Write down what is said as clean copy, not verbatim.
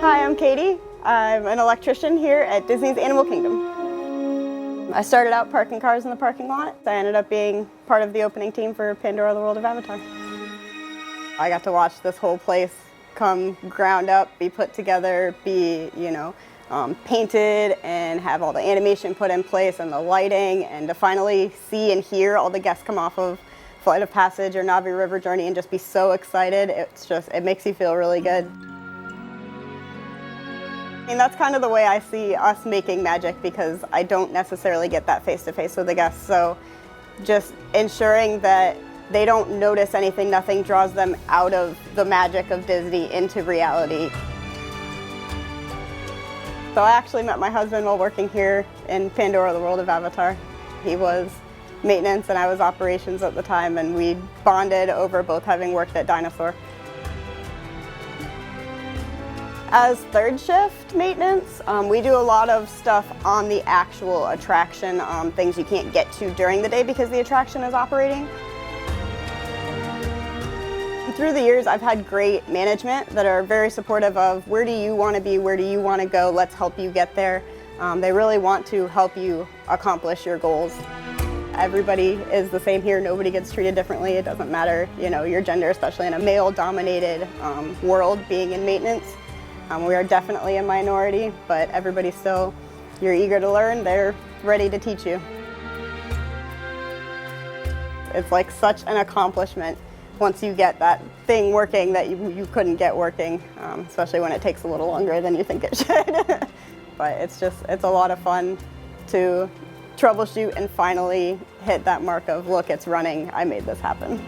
Hi, I'm Katie. I'm an electrician here at Disney's Animal Kingdom. I started out parking cars in the parking lot. I ended up being part of the opening team for Pandora: The World of Avatar. I got to watch this whole place come ground up, be put together, be, painted, and have all the animation put in place and the lighting, and to finally see and hear all the guests come off of Flight of Passage or Navi River Journey and just be so excited. It makes you feel really good. And that's kind of the way I see us making magic, because I don't necessarily get that face-to-face with the guests. So just ensuring that they don't notice anything, nothing draws them out of the magic of Disney into reality. So I actually met my husband while working here in Pandora: The World of Avatar. He was maintenance and I was operations at the time, and we bonded over both having worked at Dinosaur. As third shift maintenance, we do a lot of stuff on the actual attraction, things you can't get to during the day because the attraction is operating. Through the years, I've had great management that are very supportive of where do you want to be, where do you want to go, let's help you get there. They really want to help you accomplish your goals. Everybody is the same here. Nobody gets treated differently. It doesn't matter, your gender, especially in a male-dominated world being in maintenance. We are definitely a minority, but everybody's still, you're eager to learn, they're ready to teach you. It's like such an accomplishment once you get that thing working that you couldn't get working, especially when it takes a little longer than you think it should. But it's a lot of fun to troubleshoot and finally hit that mark of, look, it's running, I made this happen.